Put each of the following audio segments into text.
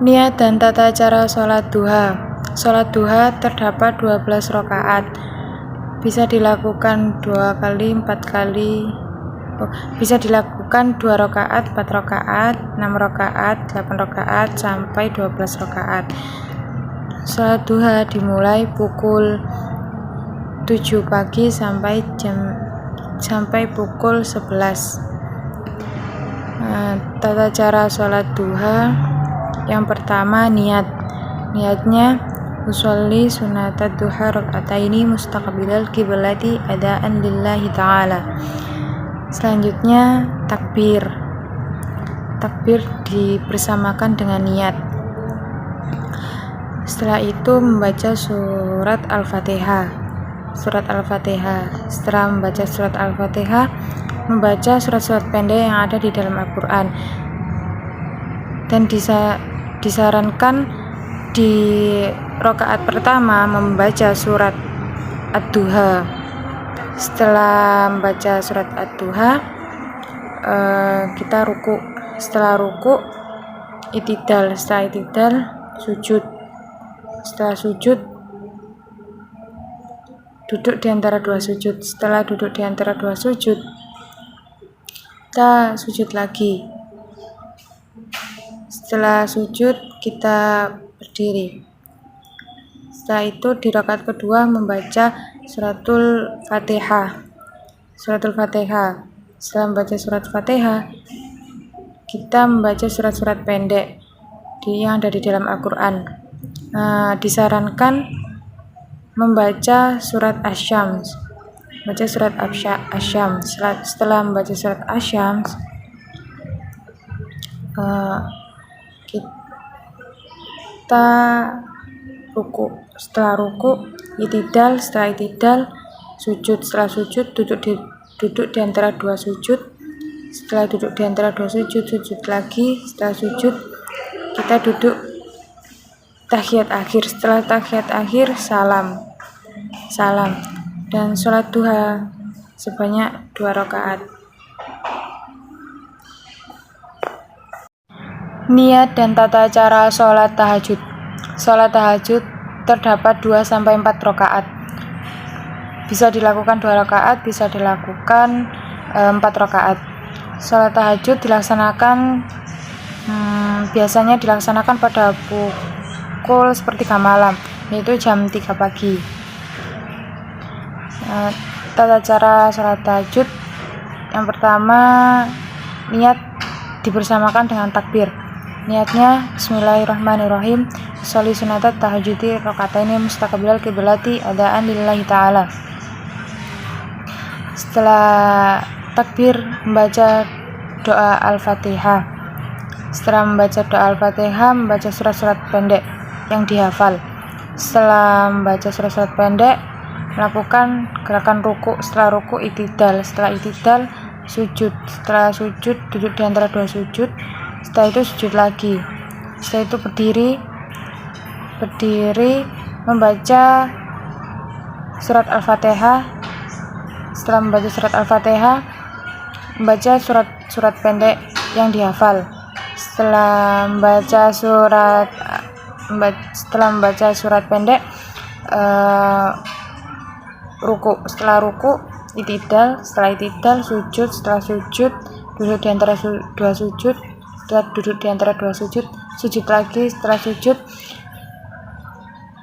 Niat dan tata cara sholat duha. Sholat duha terdapat 12 rakaat. Bisa dilakukan 2 kali, 4 kali. Bisa dilakukan 2 rakaat, 4 rakaat, 6 rakaat, 8 rakaat sampai 12 rakaat. Sholat duha dimulai pukul 7 pagi sampai pukul 11. Tata cara sholat duha. Yang pertama, niatnya usolli sunatat duha raka'ataini mustaqbilal qiblati adaan lillahi ta'ala. Selanjutnya takbir dibersamakan dengan niat. Setelah itu membaca surat Al-Fatihah. Setelah membaca surat Al-Fatihah, membaca surat-surat pendek yang ada di dalam Al-Quran. Dan disarankan di rakaat pertama membaca surat Ad-Duha. Setelah membaca surat Ad-Duha, kita ruku. Setelah ruku, itidal. Setelah itidal, sujud. Setelah sujud, duduk di antara 2 sujud. Setelah duduk di antara 2 sujud, kita sujud lagi. Setelah sujud, kita berdiri. Setelah itu di rakaat kedua membaca suratul Fatihah. Setelah membaca surat Fatihah, kita membaca surat-surat pendek yang ada di dalam Al-Quran. Disarankan membaca surat Asy-Syams. Setelah membaca surat Asy-Syams, kita ruku. Setelah ruku, itidal. Setelah itidal, sujud. Setelah sujud, duduk di antara 2 sujud. Setelah duduk di antara 2 sujud, sujud lagi. Setelah sujud, kita duduk tahiyat akhir. Setelah tahiyat akhir, salam. Dan sholat duha sebanyak 2 rakaat. Niat dan tata cara sholat tahajud. Sholat tahajud terdapat 2-4 rakaat. Bisa dilakukan 2 rakaat, bisa dilakukan 4 rakaat. Sholat tahajud biasanya dilaksanakan pada pukul 1:30 malam, yaitu jam 3 pagi. Tata cara sholat tahajud. Yang pertama, niat dibersamakan dengan takbir. Niatnya bismillahirrahmanirrahim, sholli sunatat tahajudi raka'ataini mustaqbilal qiblati adaan lillahi ta'ala. Setelah takbir, membaca doa Al-Fatihah. Setelah membaca doa Al-Fatihah, membaca surat-surat pendek yang dihafal. Setelah membaca surat-surat pendek, melakukan gerakan ruku. Setelah ruku, itidal. Setelah itidal, sujud. Setelah sujud, duduk di antara 2 sujud. Setelah itu sujud lagi. Setelah itu berdiri membaca surat Al-Fatihah. Setelah membaca surat Al-Fatihah, membaca surat pendek yang dihafal. Setelah membaca surat pendek, ruku. Setelah ruku, itidal. Setelah itidal, sujud. Setelah sujud, duduk di antara 2 sujud. Setelah duduk di antara 2 sujud, sujud lagi. Setelah sujud,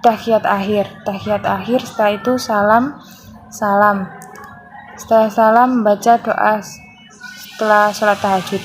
tahiyat akhir. Setelah itu salam. Setelah salam, membaca doa setelah sholat tahajud.